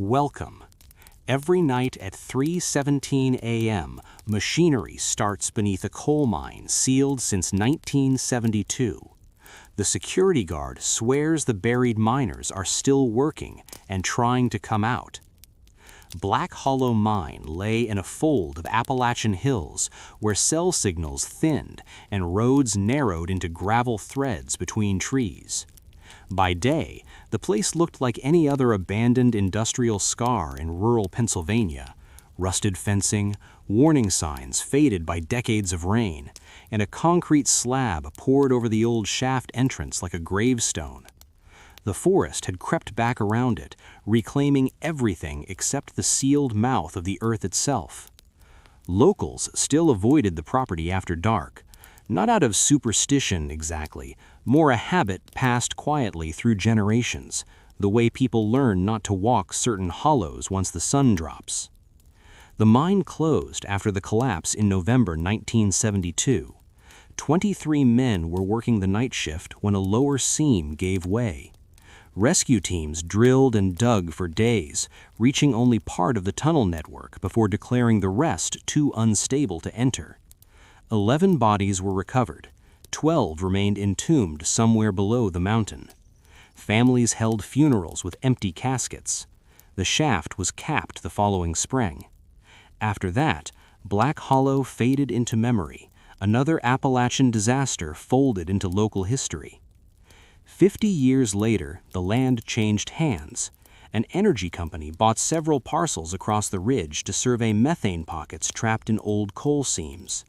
Welcome. Every night at 3:17 a.m., machinery starts beneath a coal mine sealed since 1972. The security guard swears the buried miners are still working and trying to come out. Black Hollow Mine lay in a fold of Appalachian hills where cell signals thinned and roads narrowed into gravel threads between trees. By day, the place looked like any other abandoned industrial scar in rural Pennsylvania. Rusted fencing, warning signs faded by decades of rain, and a concrete slab poured over the old shaft entrance like a gravestone. The forest had crept back around it, reclaiming everything except the sealed mouth of the earth itself. Locals still avoided the property after dark, not out of superstition exactly, more a habit passed quietly through generations, the way people learn not to walk certain hollows once the sun drops. The mine closed after the collapse in November 1972. 23 men were working the night shift when a lower seam gave way. Rescue teams drilled and dug for days, reaching only part of the tunnel network before declaring the rest too unstable to enter. 11 bodies were recovered. 12 remained entombed somewhere below the mountain. Families held funerals with empty caskets. The shaft was capped the following spring. After that, Black Hollow faded into memory, another Appalachian disaster folded into local history. 50 years later, the land changed hands. An energy company bought several parcels across the ridge to survey methane pockets trapped in old coal seams.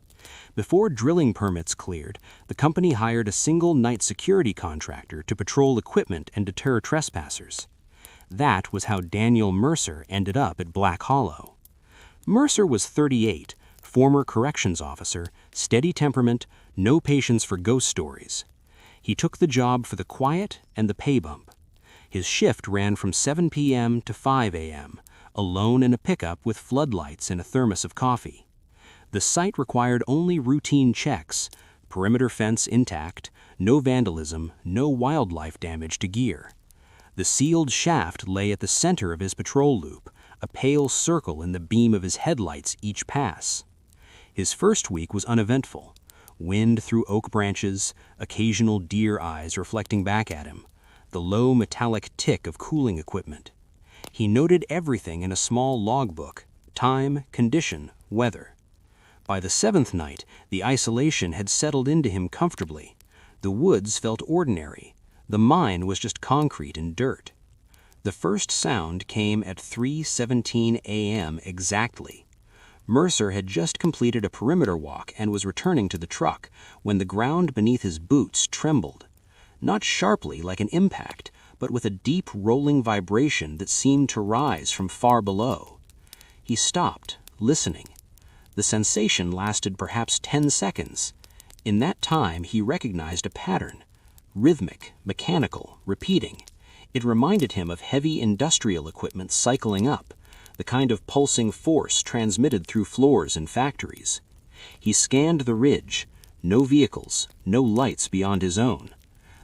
Before drilling permits cleared, the company hired a single night security contractor to patrol equipment and deter trespassers. That was how Daniel Mercer ended up at Black Hollow. Mercer was 38, former corrections officer, steady temperament, no patience for ghost stories. He took the job for the quiet and the pay bump. His shift ran from 7 p.m. to 5 a.m., alone in a pickup with floodlights and a thermos of coffee. The site required only routine checks, perimeter fence intact, no vandalism, no wildlife damage to gear. The sealed shaft lay at the center of his patrol loop, a pale circle in the beam of his headlights each pass. His first week was uneventful. Wind through oak branches, occasional deer eyes reflecting back at him, the low metallic tick of cooling equipment. He noted everything in a small logbook: time, condition, weather. By the 7th night, the isolation had settled into him comfortably. The woods felt ordinary. The mine was just concrete and dirt. The first sound came at 3:17 a.m. exactly. Mercer had just completed a perimeter walk and was returning to the truck when the ground beneath his boots trembled. Not sharply like an impact, but with a deep rolling vibration that seemed to rise from far below. He stopped, listening. The sensation lasted perhaps 10 seconds. In that time, he recognized a pattern. Rhythmic, mechanical, repeating. It reminded him of heavy industrial equipment cycling up, the kind of pulsing force transmitted through floors in factories. He scanned the ridge. No vehicles, no lights beyond his own.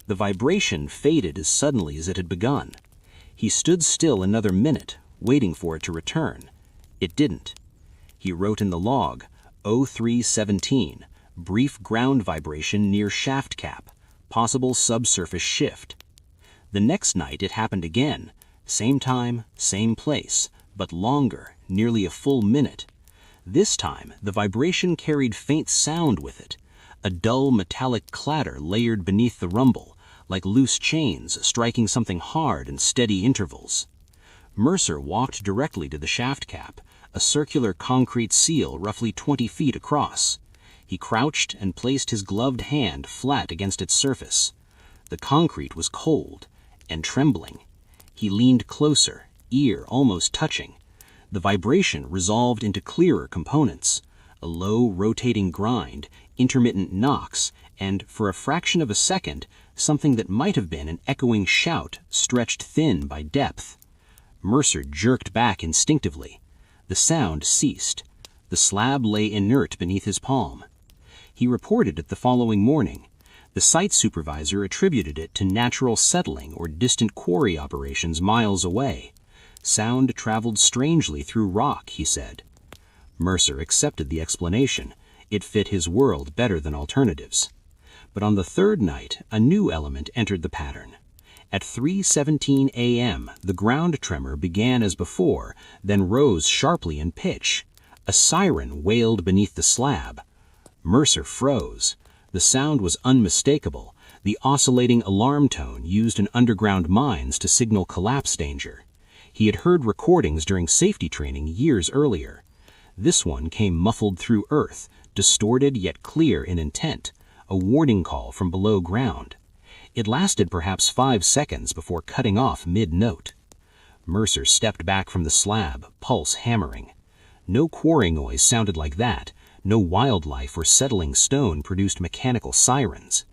The vibration faded as suddenly as it had begun. He stood still another minute, waiting for it to return. It didn't. He wrote in the log, 0317, brief ground vibration near shaft cap, possible subsurface shift. The next night it happened again, same time, same place, but longer, nearly a full minute. This time, the vibration carried faint sound with it, a dull metallic clatter layered beneath the rumble, like loose chains striking something hard in steady intervals. Mercer walked directly to the shaft cap, a circular concrete seal roughly 20 feet across. He crouched and placed his gloved hand flat against its surface. The concrete was cold and trembling. He leaned closer, ear almost touching. The vibration resolved into clearer components: a low rotating grind, intermittent knocks, and, for a fraction of a second, something that might have been an echoing shout stretched thin by depth. Mercer jerked back instinctively. The sound ceased. The slab lay inert beneath his palm. He reported it the following morning. The site supervisor attributed it to natural settling or distant quarry operations miles away. Sound traveled strangely through rock, he said. Mercer accepted the explanation. It fit his world better than alternatives. But on the third night, a new element entered the pattern. At 3:17 a.m., the ground tremor began as before, then rose sharply in pitch. A siren wailed beneath the slab. Mercer froze. The sound was unmistakable, the oscillating alarm tone used in underground mines to signal collapse danger. He had heard recordings during safety training years earlier. This one came muffled through earth, distorted yet clear in intent, a warning call from below ground. It lasted perhaps 5 seconds before cutting off mid-note. Mercer stepped back from the slab, pulse hammering. No quarry noise sounded like that. No wildlife or settling stone produced mechanical sirens.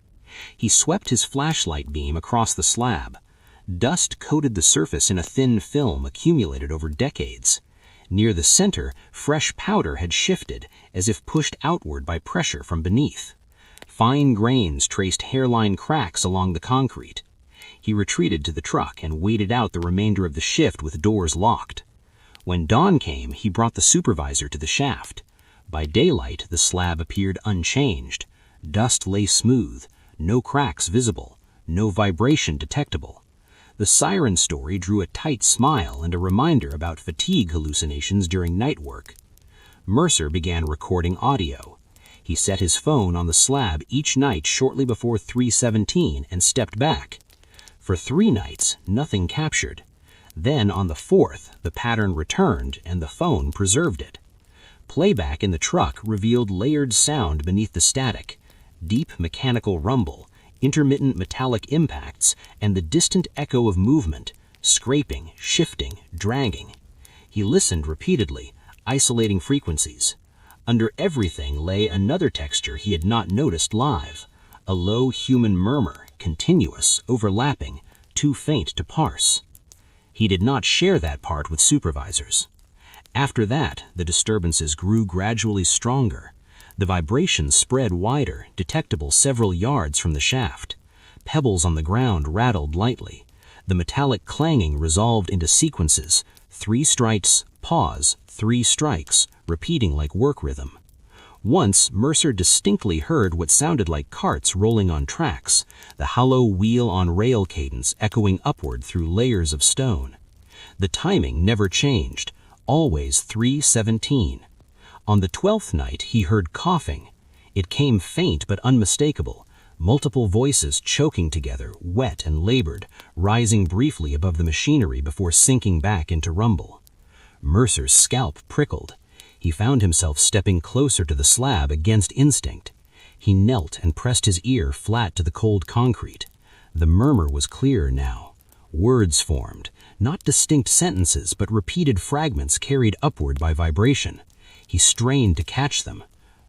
He swept his flashlight beam across the slab. Dust coated the surface in a thin film accumulated over decades. Near the center, fresh powder had shifted, as if pushed outward by pressure from beneath. Fine grains traced hairline cracks along the concrete. He retreated to the truck and waited out the remainder of the shift with doors locked. When dawn came, he brought the supervisor to the shaft. By daylight, the slab appeared unchanged. Dust lay smooth, no cracks visible, no vibration detectable. The siren story drew a tight smile and a reminder about fatigue hallucinations during night work. Mercer began recording audio. He set his phone on the slab each night shortly before 3:17 and stepped back. For 3 nights, nothing captured. Then on the 4th, the pattern returned and the phone preserved it. Playback in the truck revealed layered sound beneath the static, deep mechanical rumble, intermittent metallic impacts, and the distant echo of movement, scraping, shifting, dragging. He listened repeatedly, isolating frequencies. Under everything lay another texture he had not noticed live, a low human murmur, continuous, overlapping, too faint to parse. He did not share that part with supervisors. After that, the disturbances grew gradually stronger. The vibrations spread wider, detectable several yards from the shaft. Pebbles on the ground rattled lightly. The metallic clanging resolved into sequences: 3 strikes, pause, 3 strikes, repeating like work rhythm. Once, Mercer distinctly heard what sounded like carts rolling on tracks, the hollow wheel-on-rail cadence echoing upward through layers of stone. The timing never changed, always 3:17. On the 12th night, he heard coughing. It came faint but unmistakable, multiple voices choking together, wet and labored, rising briefly above the machinery before sinking back into rumble. Mercer's scalp prickled. He found himself stepping closer to the slab against instinct. He knelt and pressed his ear flat to the cold concrete. The murmur was clearer now. Words formed, not distinct sentences, but repeated fragments carried upward by vibration. He strained to catch them.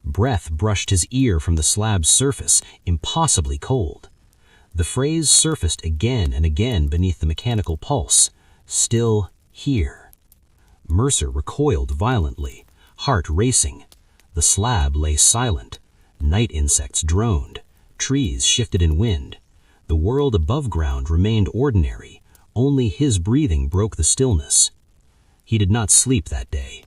Breath brushed his ear from the slab's surface, impossibly cold. The phrase surfaced again and again beneath the mechanical pulse. Still here. Mercer recoiled violently, heart racing. The slab lay silent. Night insects droned. Trees shifted in wind. The world above ground remained ordinary. Only his breathing broke the stillness. He did not sleep that day.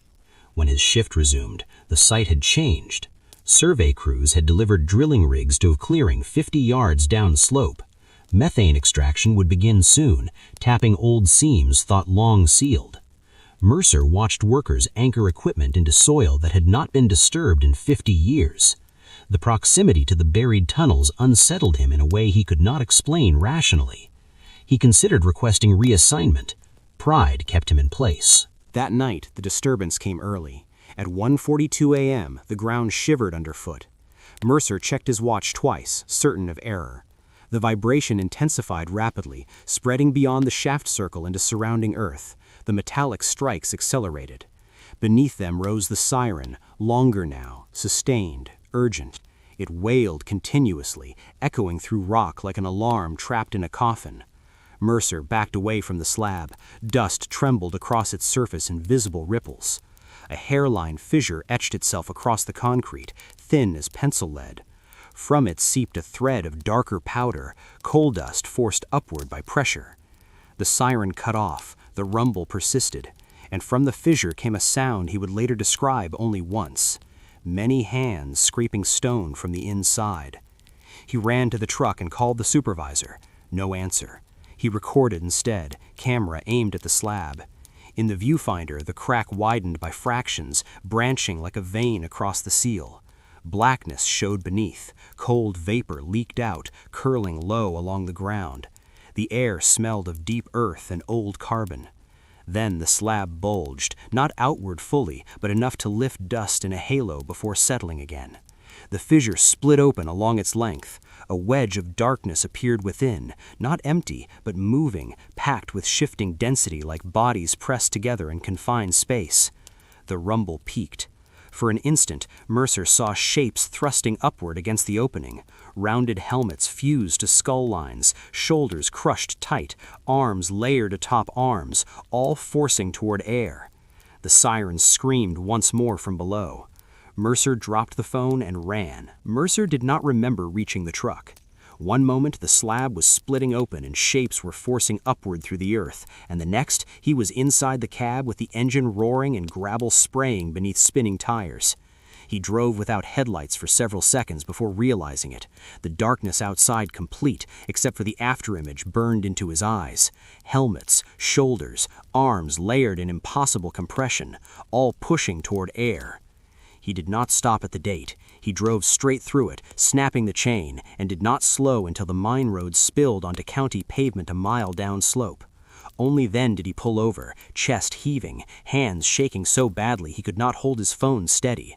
When his shift resumed, the site had changed. Survey crews had delivered drilling rigs to a clearing 50 yards downslope. Methane extraction would begin soon, tapping old seams thought long sealed. Mercer watched workers anchor equipment into soil that had not been disturbed in 50 years. The proximity to the buried tunnels unsettled him in a way he could not explain rationally. He considered requesting reassignment. Pride kept him in place. That night, the disturbance came early. At 1:42 a.m., the ground shivered underfoot. Mercer checked his watch twice, certain of error. The vibration intensified rapidly, spreading beyond the shaft circle into surrounding earth. The metallic strikes accelerated. Beneath them rose the siren, longer now, sustained, urgent. It wailed continuously, echoing through rock like an alarm trapped in a coffin. Mercer backed away from the slab. Dust trembled across its surface in visible ripples. A hairline fissure etched itself across the concrete, thin as pencil lead. From it seeped a thread of darker powder, coal dust forced upward by pressure. The siren cut off. The rumble persisted, and from the fissure came a sound he would later describe only once: many hands scraping stone from the inside. He ran to the truck and called the supervisor. No answer. He recorded instead, camera aimed at the slab. In the viewfinder, the crack widened by fractions, branching like a vein across the seal. Blackness showed beneath. Cold vapor leaked out, curling low along the ground. The air smelled of deep earth and old carbon. Then the slab bulged, not outward fully, but enough to lift dust in a halo before settling again. The fissure split open along its length. A wedge of darkness appeared within, not empty, but moving, packed with shifting density like bodies pressed together in confined space. The rumble peaked. For an instant, Mercer saw shapes thrusting upward against the opening. Rounded helmets fused to skull lines, shoulders crushed tight, arms layered atop arms, all forcing toward air. The sirens screamed once more from below. Mercer dropped the phone and ran. Mercer did not remember reaching the truck. One moment the slab was splitting open and shapes were forcing upward through the earth, and the next he was inside the cab with the engine roaring and gravel spraying beneath spinning tires. He drove without headlights for several seconds before realizing it, the darkness outside complete except for the afterimage burned into his eyes. Helmets, shoulders, arms layered in impossible compression, all pushing toward air. He did not stop at the date. He drove straight through it, snapping the chain, and did not slow until the mine road spilled onto county pavement a mile downslope. Only then did he pull over, chest heaving, hands shaking so badly he could not hold his phone steady.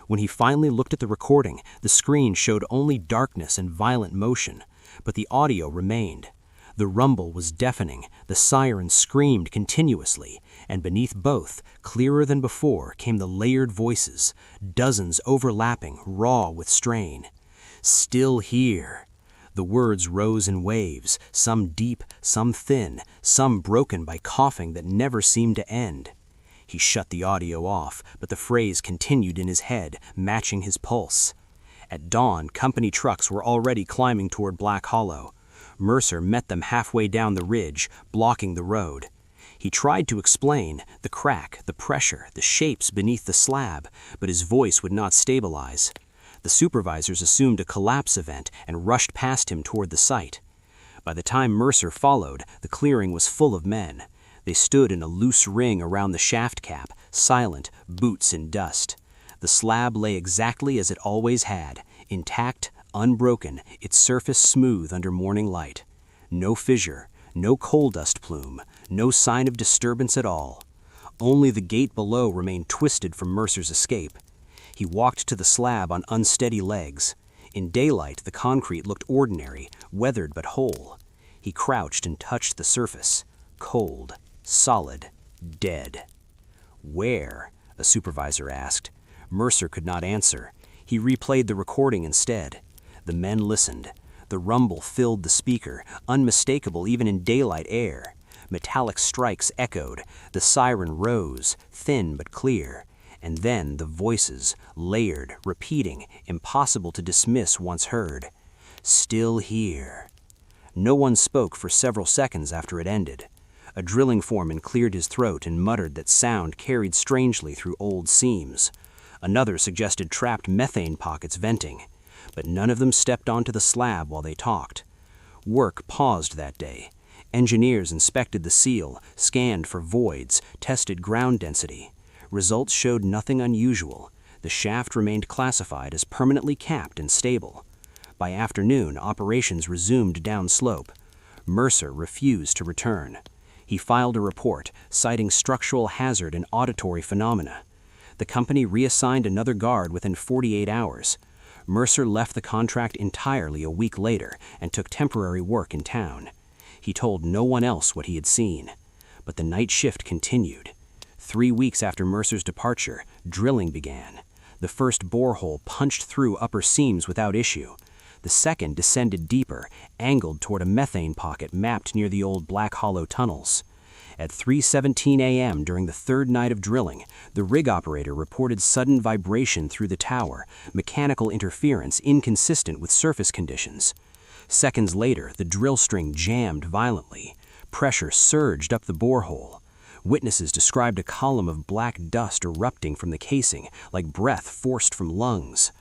When he finally looked at the recording, the screen showed only darkness and violent motion, but the audio remained. The rumble was deafening, the sirens screamed continuously, and beneath both, clearer than before, came the layered voices, dozens overlapping, raw with strain. "Still here." The words rose in waves, some deep, some thin, some broken by coughing that never seemed to end. He shut the audio off, but the phrase continued in his head, matching his pulse. At dawn, company trucks were already climbing toward Black Hollow. Mercer met them halfway down the ridge, blocking the road. He tried to explain the crack, the pressure, the shapes beneath the slab, but his voice would not stabilize. The supervisors assumed a collapse event and rushed past him toward the site. By the time Mercer followed, the clearing was full of men. They stood in a loose ring around the shaft cap, silent, boots in dust. The slab lay exactly as it always had, intact, unbroken, its surface smooth under morning light. No fissure, no coal dust plume, no sign of disturbance at all. Only the gate below remained twisted from Mercer's escape. He walked to the slab on unsteady legs. In daylight, the concrete looked ordinary, weathered but whole. He crouched and touched the surface. Cold, solid, dead. "Where?" a supervisor asked. Mercer could not answer. He replayed the recording instead. The men listened. The rumble filled the speaker, unmistakable even in daylight air. Metallic strikes echoed. The siren rose, thin but clear. And then the voices, layered, repeating, impossible to dismiss once heard. "Still here." No one spoke for several seconds after it ended. A drilling foreman cleared his throat and muttered that sound carried strangely through old seams. Another suggested trapped methane pockets venting. But none of them stepped onto the slab while they talked. Work paused that day. Engineers inspected the seal, scanned for voids, tested ground density. Results showed nothing unusual. The shaft remained classified as permanently capped and stable. By afternoon, operations resumed downslope. Mercer refused to return. He filed a report, citing structural hazard and auditory phenomena. The company reassigned another guard within 48 hours. Mercer left the contract entirely a week later and took temporary work in town. He told no one else what he had seen. But the night shift continued. 3 weeks after Mercer's departure, drilling began. The first borehole punched through upper seams without issue. The second descended deeper, angled toward a methane pocket mapped near the old Black Hollow tunnels. At 3:17 a.m. during the third night of drilling, the rig operator reported sudden vibration through the tower, mechanical interference inconsistent with surface conditions. Seconds later, the drill string jammed violently. Pressure surged up the borehole. Witnesses described a column of black dust erupting from the casing, like breath forced from lungs.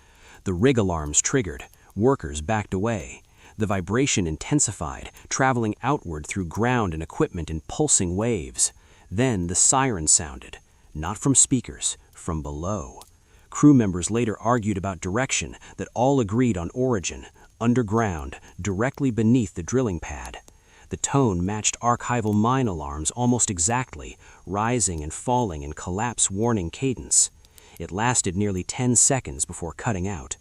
The rig alarms triggered. Workers backed away. The vibration intensified, traveling outward through ground and equipment in pulsing waves. Then the siren sounded, not from speakers, from below. Crew members later argued about direction, that all agreed on origin, underground, directly beneath the drilling pad. The tone matched archival mine alarms almost exactly, rising and falling in collapse warning cadence. It lasted nearly 10 seconds before cutting out.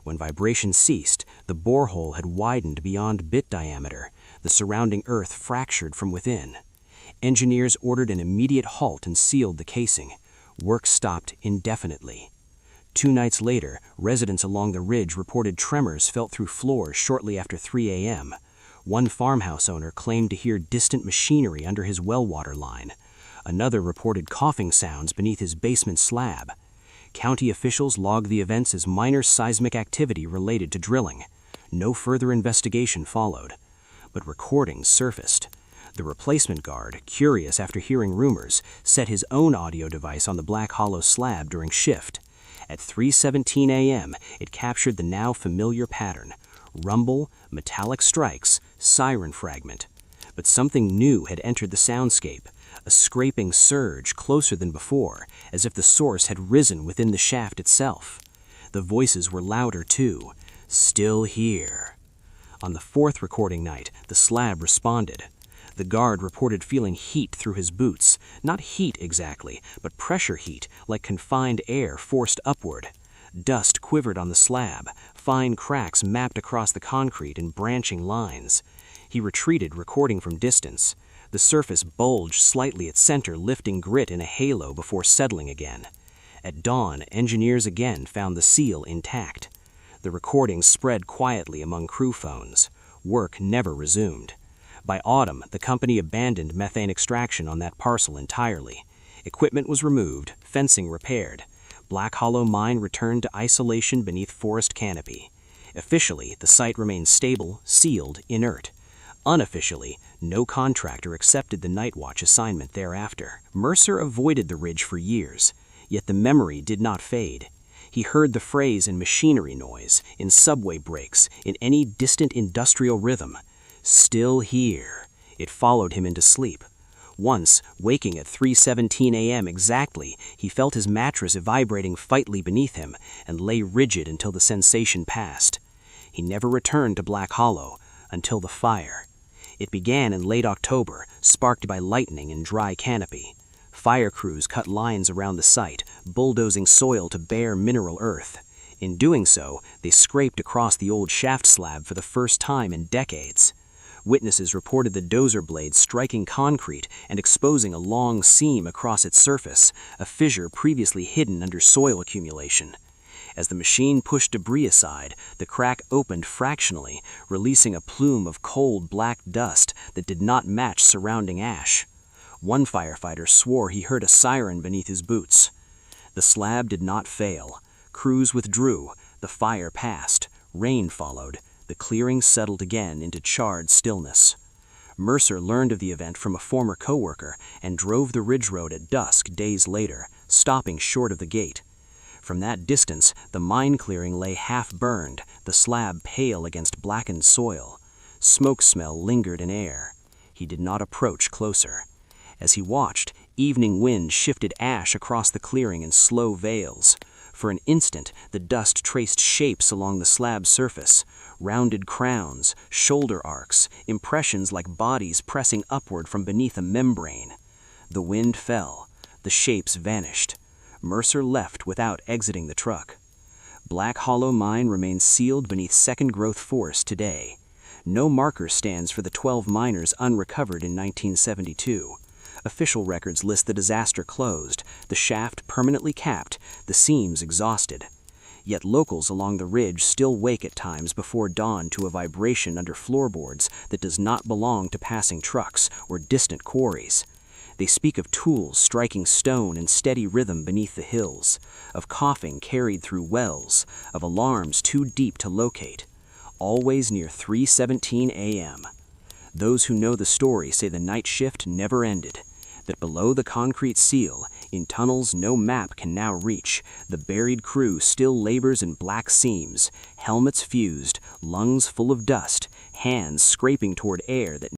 When vibration ceased, the borehole had widened beyond bit diameter. The surrounding earth fractured from within. Engineers ordered an immediate halt and sealed the casing. Work stopped indefinitely. 2 nights later, residents along the ridge reported tremors felt through floors shortly after 3 a.m. One farmhouse owner claimed to hear distant machinery under his well water line. Another reported coughing sounds beneath his basement slab. County officials logged the events as minor seismic activity related to drilling. No further investigation followed. But recordings surfaced. The replacement guard, curious after hearing rumors, set his own audio device on the Black Hollow slab during shift. At 3:17 a.m., it captured the now familiar pattern: rumble, metallic strikes, siren fragment. But something new had entered the soundscape, a scraping surge closer than before, as if the source had risen within the shaft itself. The voices were louder too. Still here. On the 4th recording night, the slab responded. The guard reported feeling heat through his boots. Not heat exactly, but pressure heat, like confined air forced upward. Dust quivered on the slab, fine cracks mapped across the concrete in branching lines. He retreated, recording from distance. The surface bulged slightly at center, lifting grit in a halo before settling again. At dawn, engineers again found the seal intact. The recordings spread quietly among crew phones. Work never resumed. By autumn, the company abandoned methane extraction on that parcel entirely. Equipment was removed, fencing repaired. Black Hollow Mine returned to isolation beneath forest canopy. Officially, the site remained stable, sealed, inert. Unofficially, no contractor accepted the night watch assignment thereafter. Mercer avoided the ridge for years, yet the memory did not fade. He heard the phrase in machinery noise, in subway brakes, in any distant industrial rhythm. Still here. It followed him into sleep. Once, waking at 3:17 a.m. exactly, he felt his mattress vibrating faintly beneath him and lay rigid until the sensation passed. He never returned to Black Hollow until the fire. It began in late October, sparked by lightning and dry canopy. Fire crews cut lines around the site, bulldozing soil to bare mineral earth. In doing so, they scraped across the old shaft slab for the first time in decades. Witnesses reported the dozer blades striking concrete and exposing a long seam across its surface, a fissure previously hidden under soil accumulation. As the machine pushed debris aside, the crack opened fractionally, releasing a plume of cold black dust that did not match surrounding ash. One firefighter swore he heard a siren beneath his boots. The slab did not fail. Crews withdrew. The fire passed. Rain followed. The clearing settled again into charred stillness. Mercer learned of the event from a former coworker and drove the ridge road at dusk days later, stopping short of the gate. From that distance, the mine clearing lay half-burned, the slab pale against blackened soil. Smoke smell lingered in air. He did not approach closer. As he watched, evening wind shifted ash across the clearing in slow veils. For an instant, the dust traced shapes along the slab's surface. Rounded crowns, shoulder arcs, impressions like bodies pressing upward from beneath a membrane. The wind fell. The shapes vanished. Mercer left without exiting the truck. Black Hollow Mine remains sealed beneath second-growth forest today. No marker stands for the 12 miners unrecovered in 1972. Official records list the disaster closed, the shaft permanently capped, the seams exhausted. Yet locals along the ridge still wake at times before dawn to a vibration under floorboards that does not belong to passing trucks or distant quarries. They speak of tools striking stone in steady rhythm beneath the hills, of coughing carried through wells, of alarms too deep to locate. Always near 3:17 a.m. Those who know the story say the night shift never ended, that below the concrete seal, in tunnels no map can now reach, the buried crew still labors in black seams, helmets fused, lungs full of dust, hands scraping toward air that